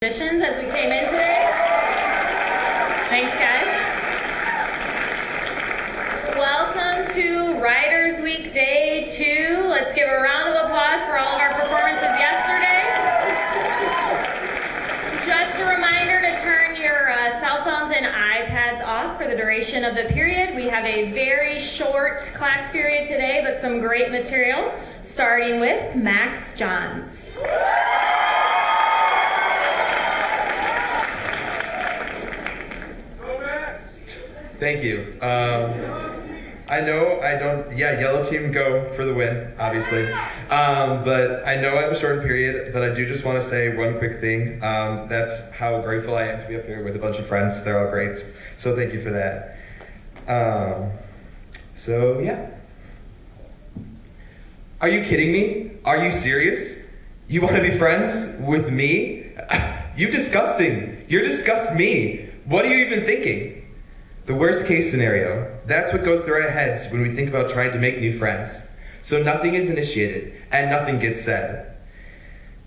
Musicians as we came in today. Thanks, guys. Welcome to Writers Week Day 2. Let's give a round of applause for all of our performances yesterday. Just a reminder to turn your cell phones and iPads off for the duration of the period. We have a very short class period today, but some great material, starting with Max Johns. Thank you. I know I don't, yellow team go for the win, obviously. But I know I have a shortened period, but I do just want to say one quick thing. That's how grateful I am to be up here with a bunch of friends. They're all great. So thank you for that. Are you kidding me? Are you serious? You want to be friends with me? You disgusting. You disgust me. What are you even thinking? The worst case scenario, that's what goes through our heads when we think about trying to make new friends. So nothing is initiated and nothing gets said.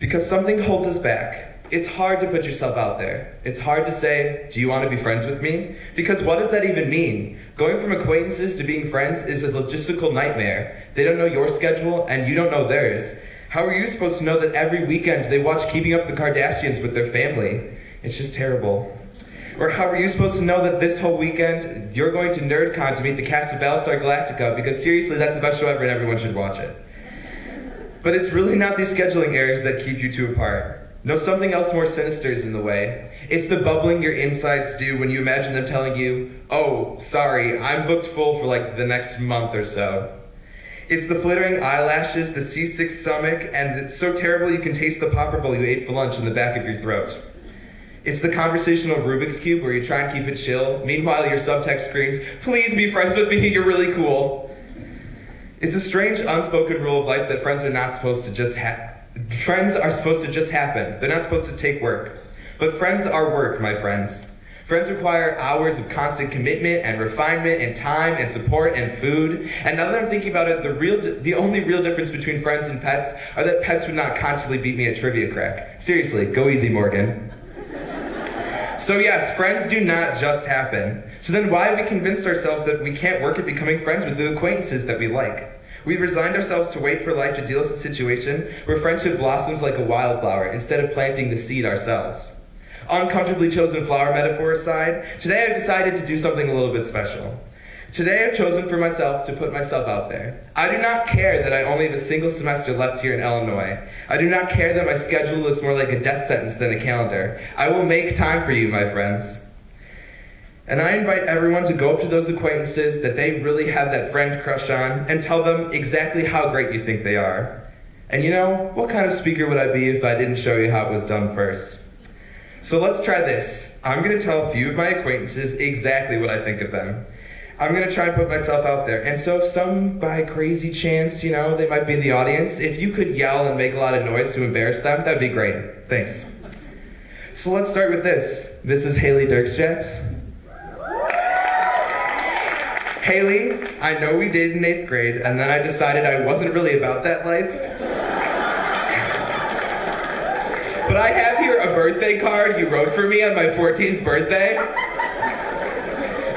Because something holds us back. It's hard to put yourself out there. It's hard to say, do you want to be friends with me? Because what does that even mean? Going from acquaintances to being friends is a logistical nightmare. They don't know your schedule and you don't know theirs. How are you supposed to know that every weekend they watch Keeping Up with the Kardashians with their family? It's just terrible. Or how are you supposed to know that this whole weekend you're going to NerdCon to meet the cast of Battlestar Galactica, because seriously, that's the best show ever and everyone should watch it. But it's really not these scheduling errors that keep you two apart. No, something else more sinister is in the way. It's the bubbling your insides do when you imagine them telling you, oh, sorry, I'm booked full for like the next month or so. It's the flittering eyelashes, the seasick stomach, and it's so terrible you can taste the popper bowl you ate for lunch in the back of your throat. It's the conversational Rubik's Cube where you try and keep it chill. Meanwhile, your subtext screams, please be friends with me, you're really cool. It's a strange unspoken rule of life that friends are not supposed to just friends are supposed to just happen. They're not supposed to take work. But friends are work, my friends. Friends require hours of constant commitment and refinement and time and support and food. And now that I'm thinking about it, the only real difference between friends and pets are that pets would not constantly beat me at trivia crack. Seriously, go easy, Morgan. So yes, friends do not just happen. So then why have we convinced ourselves that we can't work at becoming friends with the acquaintances that we like? We've resigned ourselves to wait for life to deal us a situation where friendship blossoms like a wildflower instead of planting the seed ourselves. Uncomfortably chosen flower metaphor aside, today I've decided to do something a little bit special. Today I've chosen for myself to put myself out there. I do not care that I only have a single semester left here in Illinois. I do not care that my schedule looks more like a death sentence than a calendar. I will make time for you, my friends. And I invite everyone to go up to those acquaintances that they really have that friend crush on and tell them exactly how great you think they are. And you know, what kind of speaker would I be if I didn't show you how it was done first? So let's try this. I'm going to tell a few of my acquaintances exactly what I think of them. I'm going to try and put myself out there. And so if some, by crazy chance, they might be in the audience, if you could yell and make a lot of noise to embarrass them, that'd be great. Thanks. So let's start with this. This is Haley Dirksjacks. Haley, I know we dated in 8th grade, and then I decided I wasn't really about that life. But I have here a birthday card you wrote for me on my 14th birthday.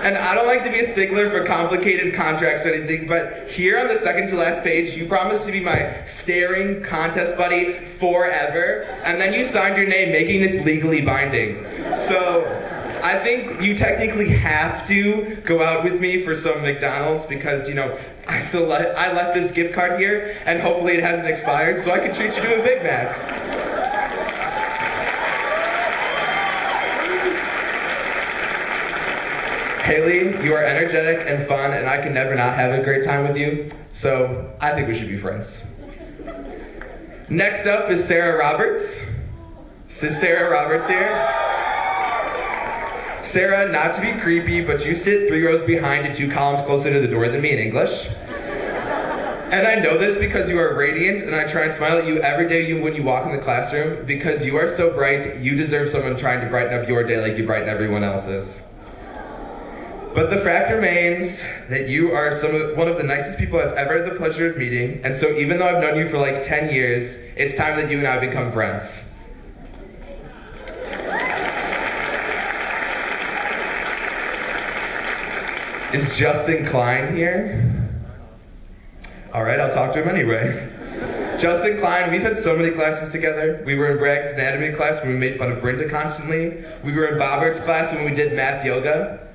And I don't like to be a stickler for complicated contracts or anything, but here on the second to last page, you promised to be my staring contest buddy forever, and then you signed your name, making this legally binding. So I think you technically have to go out with me for some McDonald's because, I left this gift card here, and hopefully it hasn't expired, so I can treat you to a Big Mac. Haley, you are energetic and fun, and I can never not have a great time with you, so I think we should be friends. Next up is Sarah Roberts. Is Sarah Roberts here? Sarah, not to be creepy, but you sit 3 rows behind and 2 columns closer to the door than me in English. And I know this because you are radiant, and I try and smile at you every day when you walk in the classroom, because you are so bright, you deserve someone trying to brighten up your day like you brighten everyone else's. But the fact remains that you are one of the nicest people I've ever had the pleasure of meeting, and so even though I've known you for like 10 years, it's time that you and I become friends. Is Justin Klein here? All right, I'll talk to him anyway. Justin Klein, we've had so many classes together. We were in Braggs anatomy class when we made fun of Brenda constantly. We were in Bobbert's class when we did math yoga.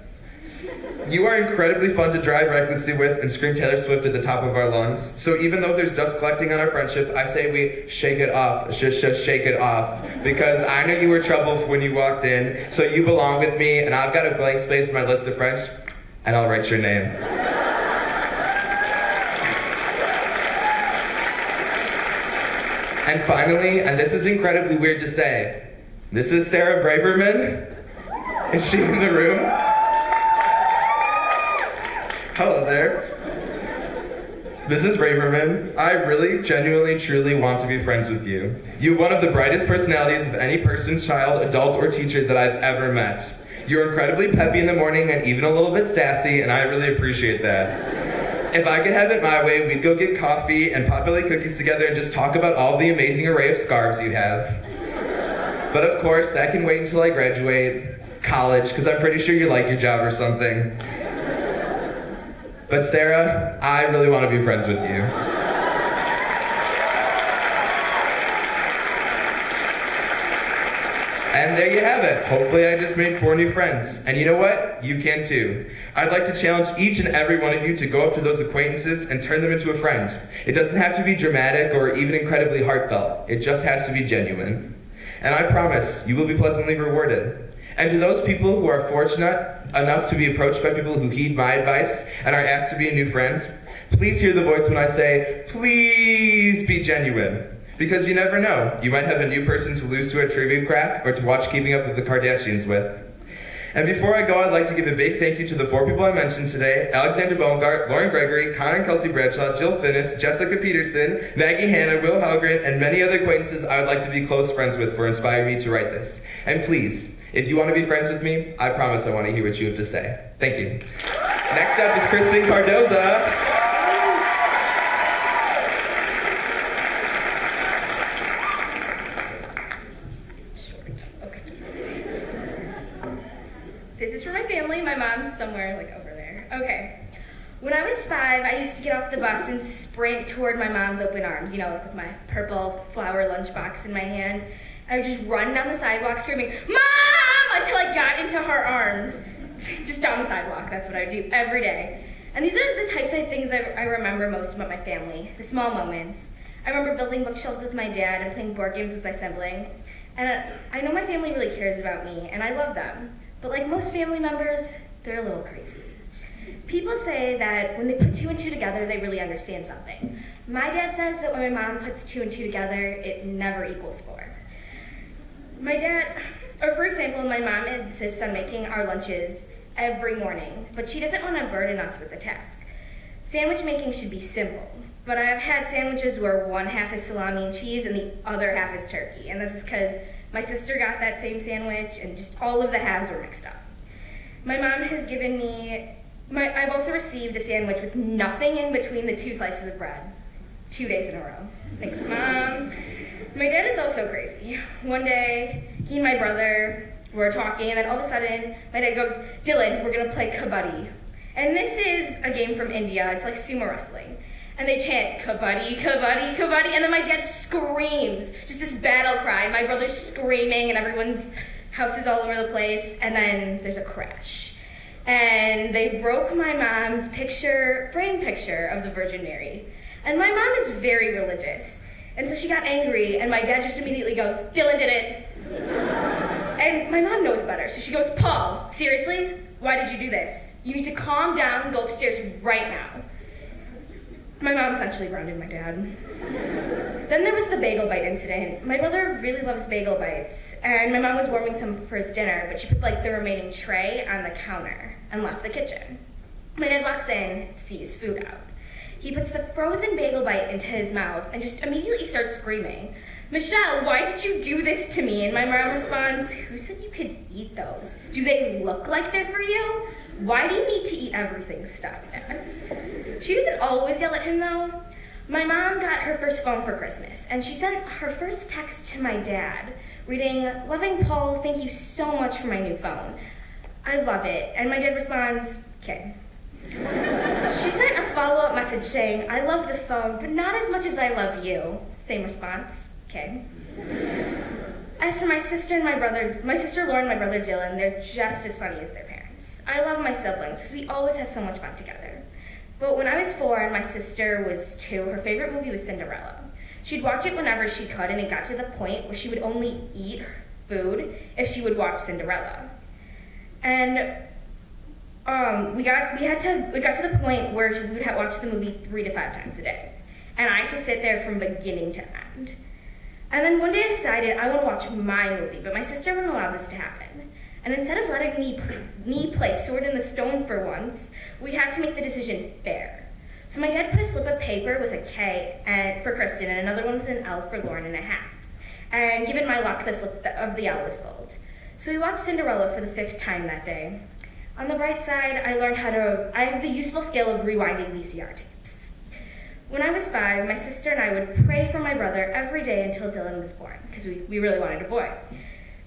You are incredibly fun to drive recklessly with and scream Taylor Swift at the top of our lungs. So even though there's dust collecting on our friendship, I say we shake it off, shake it off. Because I knew you were trouble when you walked in, so you belong with me, and I've got a blank space in my list of friends, and I'll write your name. And finally, and this is incredibly weird to say, this is Sarah Braverman. Is she in the room? Hello there. Mrs. Braverman, I really, genuinely, truly want to be friends with you. You have one of the brightest personalities of any person, child, adult, or teacher that I've ever met. You're incredibly peppy in the morning and even a little bit sassy, and I really appreciate that. If I could have it my way, we'd go get coffee and populate cookies together and just talk about all the amazing array of scarves you have. But of course, that can wait until I graduate college, because I'm pretty sure you like your job or something. But Sarah, I really want to be friends with you. And there you have it. Hopefully I just made 4 new friends. And you know what? You can too. I'd like to challenge each and every one of you to go up to those acquaintances and turn them into a friend. It doesn't have to be dramatic or even incredibly heartfelt. It just has to be genuine. And I promise you will be pleasantly rewarded. And to those people who are fortunate enough to be approached by people who heed my advice and are asked to be a new friend, please hear the voice when I say, please be genuine. Because you never know, you might have a new person to lose to a trivia crack or to watch Keeping Up with the Kardashians with. And before I go, I'd like to give a big thank you to the 4 people I mentioned today: Alexander Bongart, Lauren Gregory, Connor and Kelsey Bradshaw, Jill Finnis, Jessica Peterson, Maggie Hanna, Will Halgren, and many other acquaintances I would like to be close friends with for inspiring me to write this. And please, if you want to be friends with me, I promise I want to hear what you have to say. Thank you. Next up is Kristen Cardoza. This is for my family. My mom's somewhere like over there. Okay. When I was 5, I used to get off the bus and sprint toward my mom's open arms, you know, like with my purple flower lunchbox in my hand. I would just run down the sidewalk screaming, "Mom!" until I got into her arms. Just down the sidewalk. That's what I would do every day. And these are the types of things I remember most about my family, the small moments. I remember building bookshelves with my dad and playing board games with my sibling. And I know my family really cares about me, and I love them. But like most family members, they're a little crazy. People say that when they put 2 and 2 together, they really understand something. My dad says that when my mom puts 2 and 2 together, it never equals 4. My dad, or for example, my mom insists on making our lunches every morning, but she doesn't want to burden us with the task. Sandwich making should be simple, but I have had sandwiches where 1/2 is salami and cheese and the other half is turkey, and this is because my sister got that same sandwich and just all of the halves were mixed up. My mom has given me, I've also received a sandwich with nothing in between the 2 slices of bread, 2 days in a row. Thanks, Mom. My dad is also crazy. One day, he and my brother were talking, and then all of a sudden, my dad goes, "Dylan, we're gonna play kabaddi." And this is a game from India. It's like sumo wrestling. And they chant, "Kabaddi, kabaddi, kabaddi," and then my dad screams, just this battle cry. My brother's screaming, and everyone's house is all over the place, and then there's a crash. And they broke my mom's framed picture of the Virgin Mary. And my mom is very religious. And so she got angry, and my dad just immediately goes, "Dylan did it." And my mom knows better, so she goes, "Paul, seriously? Why did you do this? You need to calm down and go upstairs right now." My mom essentially grounded my dad. Then there was the bagel bite incident. My brother really loves bagel bites, and my mom was warming some for his dinner, but she put like the remaining tray on the counter and left the kitchen. My dad walks in, sees food out. He puts the frozen bagel bite into his mouth and just immediately starts screaming, "Michelle, why did you do this to me?" And my mom responds, "Who said you could eat those? Do they look like they're for you? Why do you need to eat everything stuck there?" She doesn't always yell at him though. My mom got her first phone for Christmas, and she sent her first text to my dad, reading, "Loving Paul, thank you so much for my new phone. I love it." And my dad responds, "Okay." She sent a follow-up message saying, "I love the phone, but not as much as I love you." Same response. Okay. As for my sister and my sister Lauren and my brother Dylan, they're just as funny as their parents. I love my siblings. We always have so much fun together. But when I was 4 and my sister was 2, her favorite movie was Cinderella. She'd watch it whenever she could, and it got to the point where she would only eat food if she would watch Cinderella. And it got to the point where we would watch the movie 3 to 5 times a day. And I had to sit there from beginning to end. And then one day I decided I want to watch my movie, but my sister wouldn't allow this to happen. And instead of letting me play Sword in the Stone for once, we had to make the decision fair. So my dad put a slip of paper with a K for Kristen and another one with an L for Lauren and a hat. And given my luck, the slip of the L was pulled. So we watched Cinderella for the 5th time that day. On the bright side, I have the useful skill of rewinding VCR tapes. When I was 5, my sister and I would pray for my brother every day until Dylan was born, because we really wanted a boy.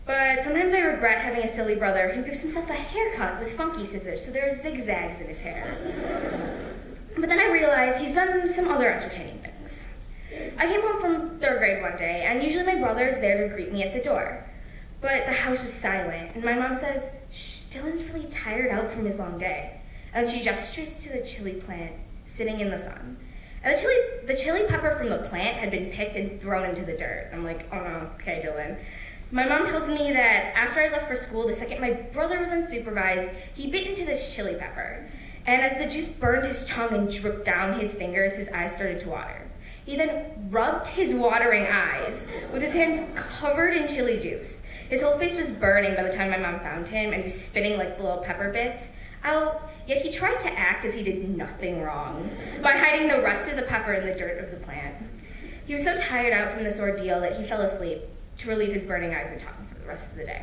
But sometimes I regret having a silly brother who gives himself a haircut with funky scissors, so there are zigzags in his hair. But then I realized he's done some other entertaining things. I came home from 3rd grade one day, and usually my brother is there to greet me at the door. But the house was silent, and my mom says, "Shh, Dylan's really tired out from his long day." And she gestures to the chili plant sitting in the sun. And the chili pepper from the plant had been picked and thrown into the dirt. I'm like, "Oh no, okay, Dylan." My mom tells me that after I left for school, the second my brother was unsupervised, he bit into this chili pepper. And as the juice burned his tongue and dripped down his fingers, his eyes started to water. He then rubbed his watering eyes with his hands covered in chili juice. His whole face was burning by the time my mom found him, and he was spitting like little pepper bits out, yet he tried to act as he did nothing wrong by hiding the rest of the pepper in the dirt of the plant. He was so tired out from this ordeal that he fell asleep to relieve his burning eyes and tongue for the rest of the day.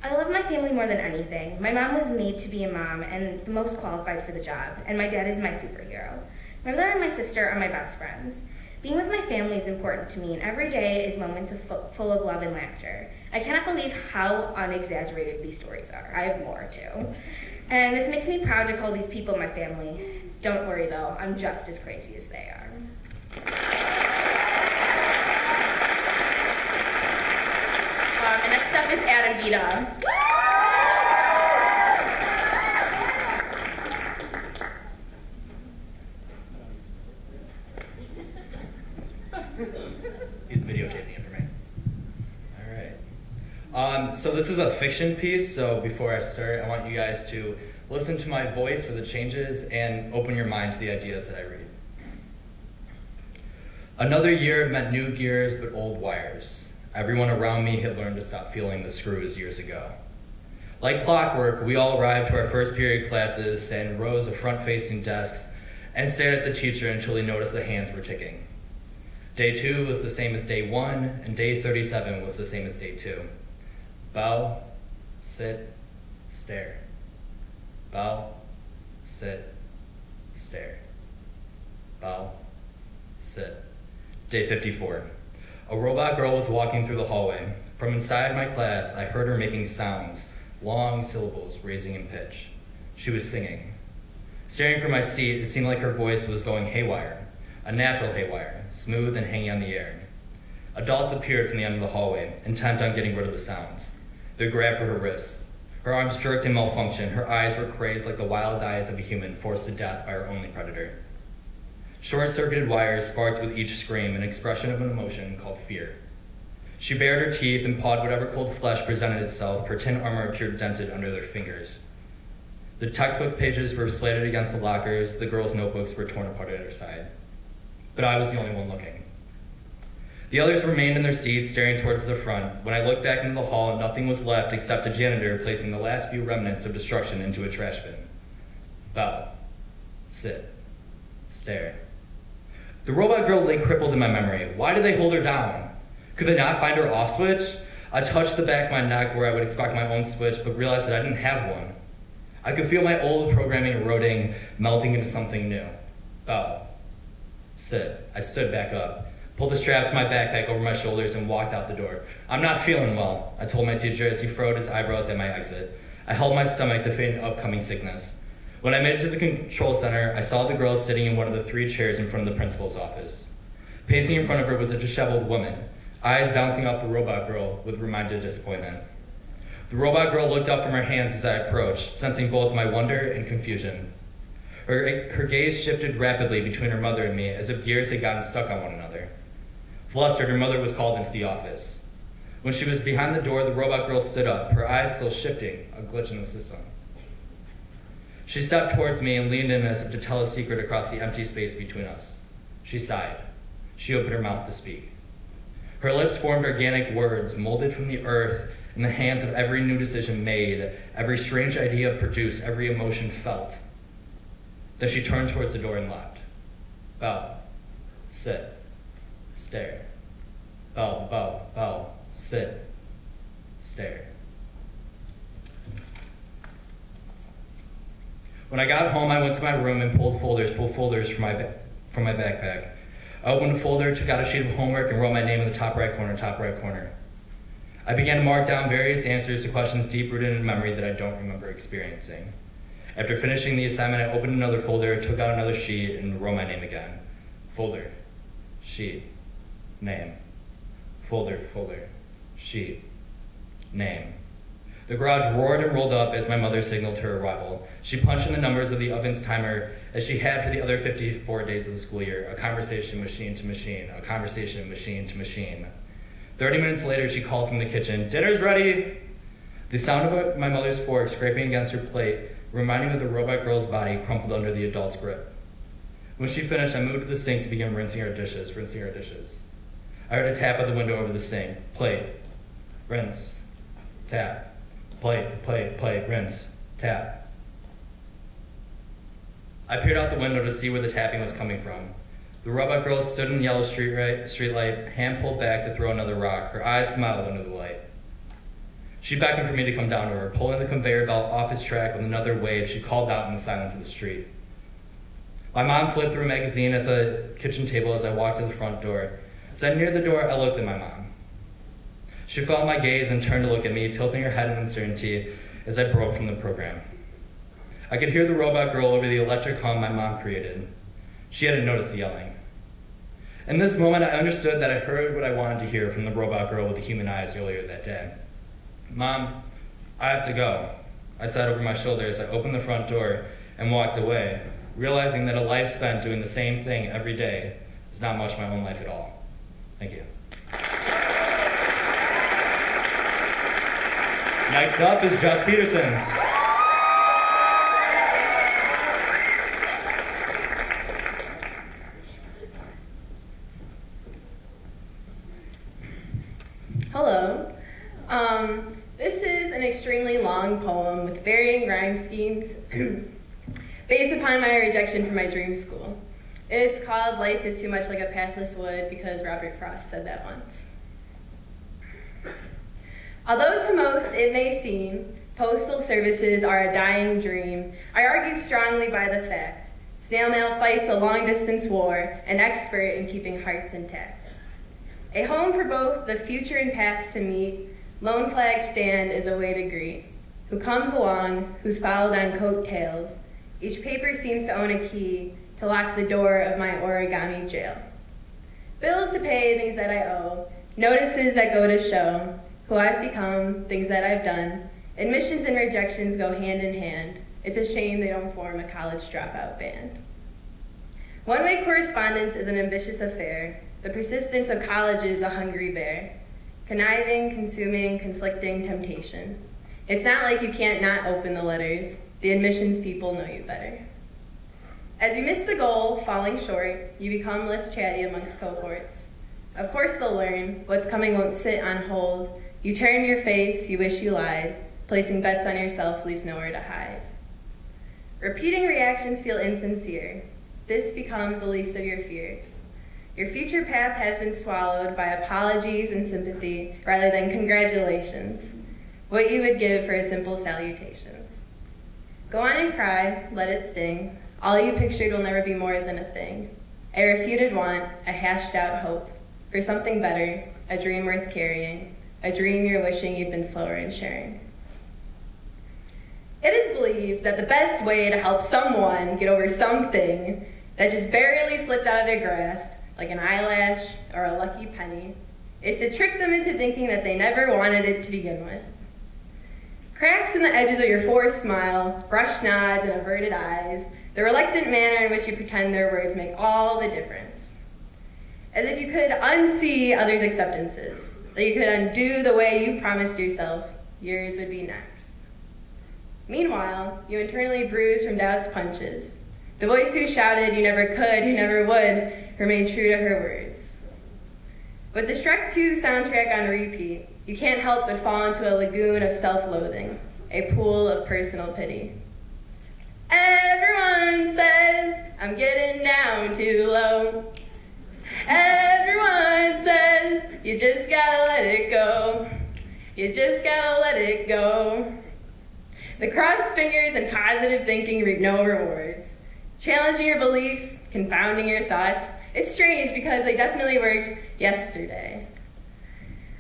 I love my family more than anything. My mom was made to be a mom and the most qualified for the job, and my dad is my superhero. My brother and my sister are my best friends. Being with my family is important to me, and every day is moments full of love and laughter. I cannot believe how unexaggerated these stories are. I have more, too. And this makes me proud to call these people my family. Don't worry, though. I'm just as crazy as they are. And next up is Adam Vita. He's videotaping it for me. All right. So this is a fiction piece, so before I start, I want you guys to listen to my voice for the changes and open your mind to the ideas that I read. Another year meant new gears but old wires. Everyone around me had learned to stop feeling the screws years ago. Like clockwork, we all arrived to our first period classes, sat in rows of front-facing desks, and stared at the teacher until he noticed the hands were ticking. Day 2 was the same as day 1, and day 37 was the same as day 2. Bow, sit, stare. Bow, sit, stare. Bow, sit. Day 54. A robot girl was walking through the hallway. From inside my class, I heard her making sounds, long syllables raising in pitch. She was singing. Staring from my seat, it seemed like her voice was going haywire, a natural haywire, smooth and hanging on the air. Adults appeared from the end of the hallway, intent on getting rid of the sounds. They grabbed for her wrists. Her arms jerked and malfunctioned. Her eyes were crazed like the wild eyes of a human forced to death by her only predator. Short-circuited wires sparked with each scream, an expression of an emotion called fear. She bared her teeth and pawed whatever cold flesh presented itself. Her tin armor appeared dented under their fingers. The textbook pages were slatted against the lockers. The girls' notebooks were torn apart at her side. But I was the only one looking. The others remained in their seats, staring towards the front. When I looked back into the hall, nothing was left except a janitor placing the last few remnants of destruction into a trash bin. Bow. Sit. Stare. The robot girl lay crippled in my memory. Why did they hold her down? Could they not find her off switch? I touched the back of my neck where I would expect my own switch, but realized that I didn't have one. I could feel my old programming eroding, melting into something new. Bow. Sit. I stood back up, pulled the straps of my backpack over my shoulders, and walked out the door. I'm not feeling well, I told my teacher as he furrowed his eyebrows at my exit. I held my stomach to feign upcoming sickness. When I made it to the control center, I saw the girl sitting in one of the 3 chairs in front of the principal's office. Pacing in front of her was a disheveled woman, eyes bouncing off the robot girl with reminded disappointment. The robot girl looked up from her hands as I approached, sensing both my wonder and confusion. Her gaze shifted rapidly between her mother and me, as if gears had gotten stuck on one another. Flustered, her mother was called into the office. When she was behind the door, the robot girl stood up, her eyes still shifting, a glitch in the system. She stepped towards me and leaned in as if to tell a secret across the empty space between us. She sighed. She opened her mouth to speak. Her lips formed organic words, molded from the earth, in the hands of every new decision made, every strange idea produced, every emotion felt. Then she turned towards the door and laughed. Bow, sit, stare. Bow, bow, bow, sit, stare. When I got home, I went to my room and pulled folders from my backpack. I opened a folder, took out a sheet of homework, and wrote my name in the top right corner. I began to mark down various answers to questions deep-rooted in memory that I don't remember experiencing. After finishing the assignment, I opened another folder, took out another sheet, and wrote my name again. Folder, sheet, name. Folder, sheet, name. The garage roared and rolled up as my mother signaled her arrival. She punched in the numbers of the oven's timer as she had for the other 54 days of the school year, a conversation machine to machine, a conversation machine to machine. 30 minutes later, she called from the kitchen, "Dinner's ready!" The sound of my mother's fork scraping against her plate reminded me of the robot girl's body crumpled under the adult's grip. When she finished, I moved to the sink to begin rinsing our dishes. I heard a tap at the window over the sink. Plate, rinse, tap. Plate, rinse, tap. I peered out the window to see where the tapping was coming from. The robot girl stood in the yellow streetlight, hand pulled back to throw another rock. Her eyes smiled under the light. She beckoned for me to come down to her. Pulling the conveyor belt off its track with another wave, she called out in the silence of the street. My mom flipped through a magazine at the kitchen table as I walked to the front door. As I neared the door, I looked at my mom. She felt my gaze and turned to look at me, tilting her head in uncertainty as I broke from the program. I could hear the robot girl over the electric hum my mom created. She hadn't noticed the yelling. In this moment, I understood that I heard what I wanted to hear from the robot girl with the human eyes earlier that day. "Mom, I have to go," I said over my shoulder as I opened the front door and walked away, realizing that a life spent doing the same thing every day is not much my own life at all. Thank you. Next up is Jess Peterson. Hello. This is an extremely long poem with varying rhyme schemes based upon my rejection from my dream school. It's called "Life is Too Much Like a Pathless Wood" because Robert Frost said that once. Although to most it may seem postal services are a dying dream, I argue strongly by the fact snail mail fights a long-distance war, an expert in keeping hearts intact. A home for both the future and past to meet, lone flags stand as a way to greet. Who comes along, who's followed on coattails, each paper seems to own a key to lock the door of my origami jail. Bills to pay, things that I owe, notices that go to show who I've become, things that I've done. Admissions and rejections go hand in hand. It's a shame they don't form a college dropout band. One-way correspondence is an ambitious affair. The persistence of college is a hungry bear. Conniving, consuming, conflicting temptation. It's not like you can't not open the letters. The admissions people know you better. As you miss the goal, falling short, you become less chatty amongst cohorts. Of course they'll learn, what's coming won't sit on hold. You turn your face, you wish you lied. Placing bets on yourself leaves nowhere to hide. Repeating reactions feel insincere. This becomes the least of your fears. Your future path has been swallowed by apologies and sympathy rather than congratulations, what you would give for a simple salutations. Go on and cry, let it sting. All you pictured will never be more than a thing. A refuted want, a hashed out hope, for something better, a dream worth carrying, a dream you're wishing you'd been slower in sharing. It is believed that the best way to help someone get over something that just barely slipped out of their grasp, like an eyelash or a lucky penny, is to trick them into thinking that they never wanted it to begin with. Cracks in the edges of your forced smile, brushed nods, and averted eyes, the reluctant manner in which you pretend their words make all the difference. As if you could unsee others' acceptances, that you could undo the way you promised yourself, yours would be next. Meanwhile, you internally bruise from doubt's punches. The voice who shouted you never could, you never would, remained true to her words. With the Shrek 2 soundtrack on repeat, you can't help but fall into a lagoon of self-loathing, a pool of personal pity. Everyone says I'm getting down too low. Everyone says you just gotta let it go. You just gotta let it go. The crossed fingers and positive thinking reap no rewards. Challenging your beliefs, confounding your thoughts. It's strange because they definitely worked yesterday.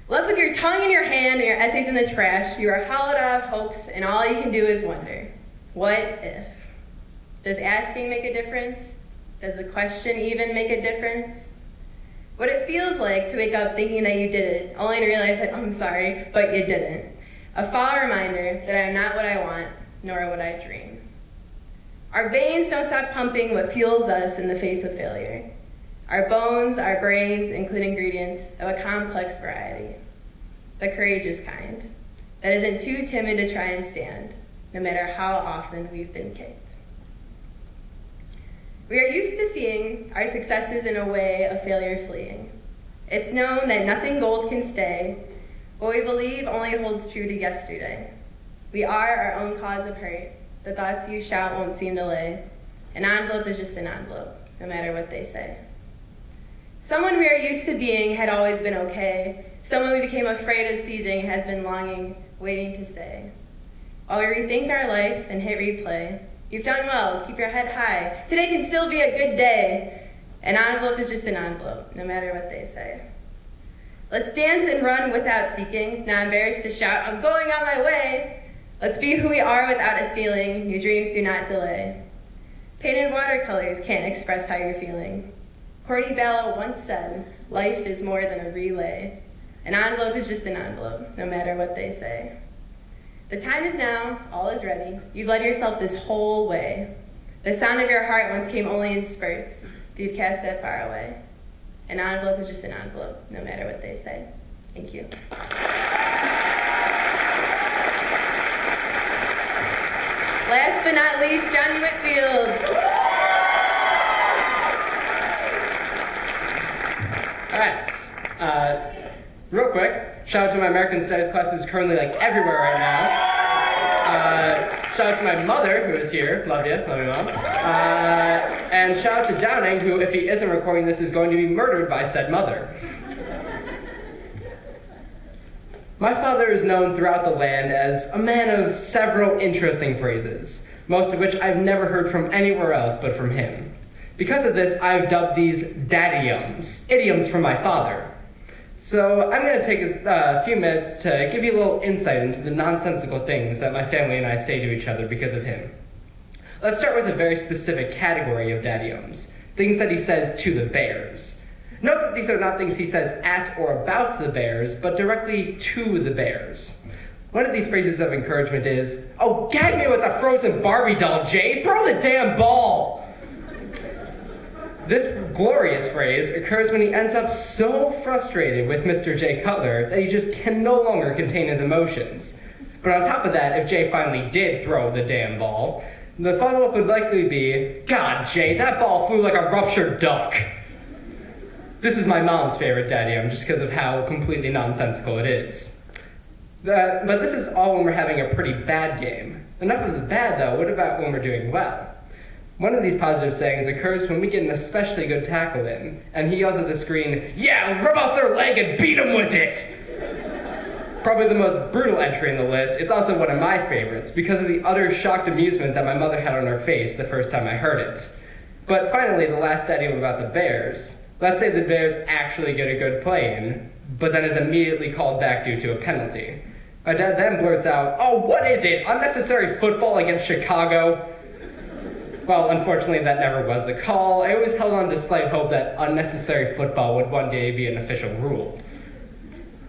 Left with your tongue in your hand and your essays in the trash, you are hollowed out of hopes, and all you can do is wonder, what if? Does asking make a difference? Does the question even make a difference? What it feels like to wake up thinking that you did it, only to realize that, I'm sorry, but you didn't. A foul reminder that I am not what I want, nor what I dream. Our veins don't stop pumping what fuels us in the face of failure. Our bones, our brains include ingredients of a complex variety. The courageous kind, that isn't too timid to try and stand, no matter how often we've been kicked. We are used to seeing our successes in a way of failure fleeing. It's known that nothing gold can stay, what we believe only holds true to yesterday. We are our own cause of hurt. The thoughts you shout won't seem to lay. An envelope is just an envelope, no matter what they say. Someone we are used to being had always been okay. Someone we became afraid of seizing has been longing, waiting to stay. While we rethink our life and hit replay, you've done well, keep your head high. Today can still be a good day. An envelope is just an envelope, no matter what they say. Let's dance and run without seeking, not embarrassed to shout, I'm going on my way. Let's be who we are without a ceiling, your dreams do not delay. Painted watercolors can't express how you're feeling. Cordy Ballow once said, life is more than a relay. An envelope is just an envelope, no matter what they say. The time is now, all is ready. You've led yourself this whole way. The sound of your heart once came only in spurts, but you've cast that far away. An envelope is just an envelope, no matter what they say. Thank you. Last but not least, Johnny Whitfield. All right. Real quick, shout out to my American Studies class who's currently like everywhere right now. Shout out to my mother who is here. Love you, Mom. And shout out to Downing, who, if he isn't recording this, is going to be murdered by said mother. My father is known throughout the land as a man of several interesting phrases, most of which I've never heard from anywhere else but from him. Because of this, I've dubbed these daddy-ums, idioms from my father. So I'm going to take a few minutes to give you a little insight into the nonsensical things that my family and I say to each other because of him. Let's start with a very specific category of daddy-ums, things that he says to the bears. Note that these are not things he says at or about the bears, but directly to the bears. One of these phrases of encouragement is, "Oh, gag me with a frozen Barbie doll, Jay! Throw the damn ball!" This glorious phrase occurs when he ends up so frustrated with Mr. Jay Cutler that he just can no longer contain his emotions. But on top of that, if Jay finally did throw the damn ball, the follow-up would likely be, "God, Jay, that ball flew like a ruptured duck." This is my mom's favorite daddy-um just because of how completely nonsensical it is. But this is all when we're having a pretty bad game. Enough of the bad, though. What about when we're doing well? One of these positive sayings occurs when we get an especially good tackle in, and he yells at the screen, "Yeah, rub off their leg and beat them with it!" Probably the most brutal entry in the list, it's also one of my favorites because of the utter shocked amusement that my mother had on her face the first time I heard it. But finally, the last idiom about the Bears. Let's say the Bears actually get a good play in, but then is immediately called back due to a penalty. My dad then blurts out, "Oh, what is it? Unnecessary football against Chicago?" Well, unfortunately, that never was the call. I always held on to slight hope that unnecessary football would one day be an official rule.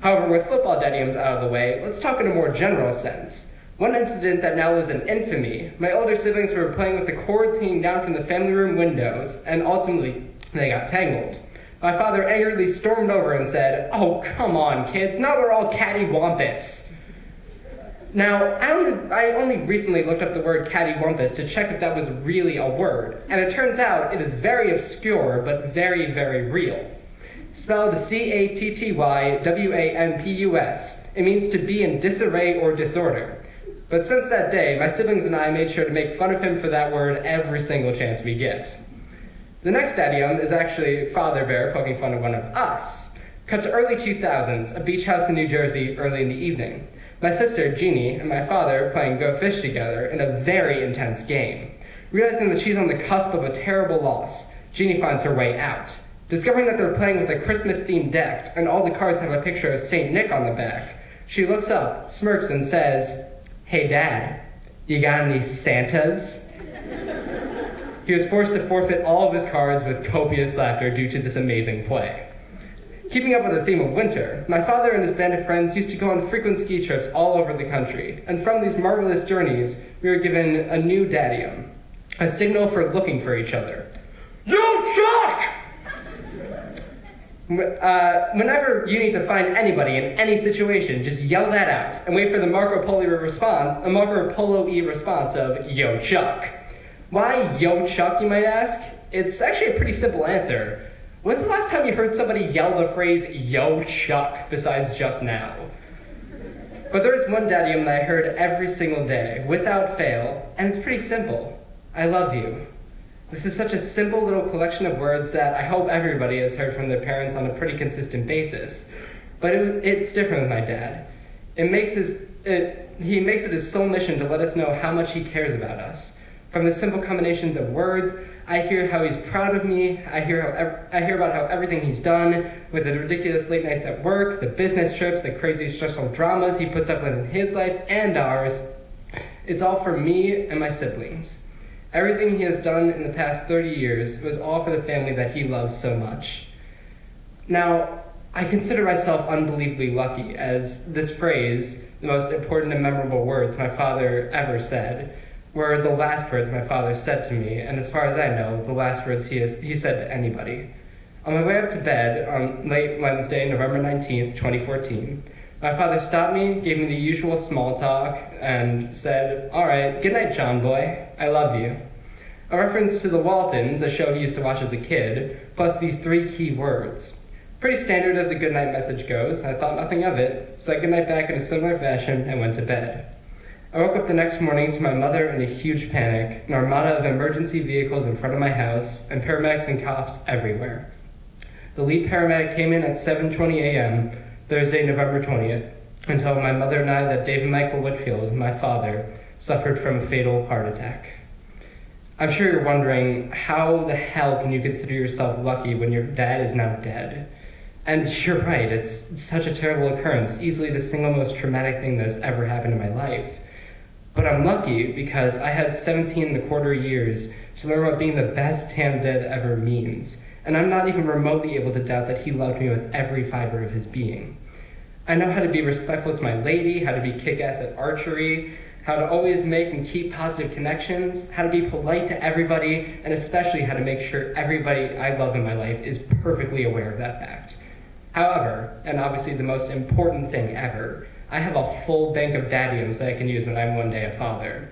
However, with football daddiums out of the way, let's talk in a more general sense. One incident that now lives in infamy: my older siblings were playing with the cords hanging down from the family room windows, and ultimately, they got tangled. My father angrily stormed over and said, "Oh, come on, kids, now they're all cattywampus." Now, I only recently looked up the word cattywampus to check if that was really a word, and it turns out it is very obscure, but very, very real. Spelled CATTYWAMPUS, it means to be in disarray or disorder. But since that day, my siblings and I made sure to make fun of him for that word every single chance we get. The next daddium is actually Father Bear poking fun at one of us. Cut to early 2000s, a beach house in New Jersey early in the evening. My sister, Jeannie, and my father playing Go Fish together in a very intense game. Realizing that she's on the cusp of a terrible loss, Jeannie finds her way out. Discovering that they're playing with a Christmas-themed deck, and all the cards have a picture of St. Nick on the back, she looks up, smirks, and says, "Hey, Dad, you got any Santas?" He was forced to forfeit all of his cards with copious laughter due to this amazing play. Keeping up with the theme of winter, my father and his band of friends used to go on frequent ski trips all over the country, and from these marvelous journeys, we were given a new daddium, a signal for looking for each other. "Yo, Chuck!" Whenever you need to find anybody in any situation, just yell that out, and wait for the Marco Polo response of, "Yo, Chuck." Why Yo, Chuck, you might ask? It's actually a pretty simple answer. When's the last time you heard somebody yell the phrase, "Yo, Chuck," besides just now? But there's one daddium that I heard every single day, without fail, and it's pretty simple. "I love you." This is such a simple little collection of words that I hope everybody has heard from their parents on a pretty consistent basis. But it's different with my dad. He makes it his sole mission to let us know how much he cares about us. From the simple combinations of words, I hear how he's proud of me. I hear about how everything he's done, with the ridiculous late nights at work, the business trips, the crazy stressful dramas he puts up with in his life and ours. It's all for me and my siblings. Everything he has done in the past 30 years was all for the family that he loves so much. Now, I consider myself unbelievably lucky, as this phrase, the most important and memorable words my father ever said, were the last words my father said to me, and as far as I know, the last words he said to anybody. On my way up to bed on late Wednesday, November 19th, 2014, my father stopped me, gave me the usual small talk, and said, "All right, good night, John boy. I love you." A reference to The Waltons, a show he used to watch as a kid, plus these 3 key words. Pretty standard as a goodnight message goes. I thought nothing of it, said goodnight back in a similar fashion, and went to bed. I woke up the next morning to my mother in a huge panic, an armada of emergency vehicles in front of my house, and paramedics and cops everywhere. The lead paramedic came in at 7:20 a.m., Thursday, November 20th, and told my mother and I that David Michael Whitfield, my father, suffered from a fatal heart attack. I'm sure you're wondering, how the hell can you consider yourself lucky when your dad is now dead? And you're right, it's such a terrible occurrence, easily the single most traumatic thing that's ever happened in my life. But I'm lucky because I had 17 and a quarter years to learn what being the best damn dead ever means, and I'm not even remotely able to doubt that he loved me with every fiber of his being. I know how to be respectful to my lady, how to be kick-ass at archery, how to always make and keep positive connections, how to be polite to everybody, and especially how to make sure everybody I love in my life is perfectly aware of that fact. However, and obviously the most important thing ever, I have a full bank of daddiums that I can use when I'm one day a father.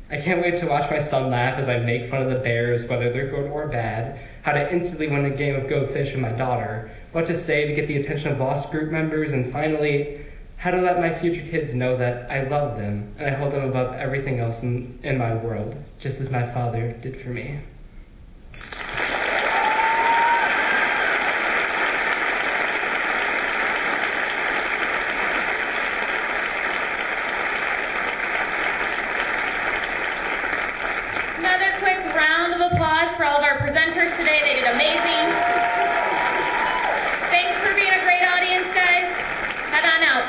I can't wait to watch my son laugh as I make fun of the Bears, whether they're good or bad, how to instantly win a game of Go Fish with my daughter, what to say to get the attention of lost group members, and finally, how to let my future kids know that I love them and I hold them above everything else in my world, just as my father did for me. Another quick round of applause for all of our presenters today. They did amazing. Thanks for being a great audience, guys. Head on out.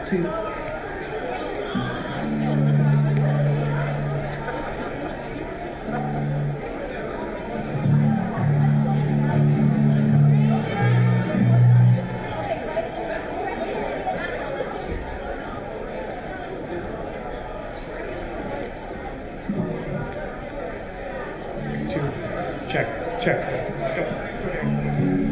2. Check. Go. Okay.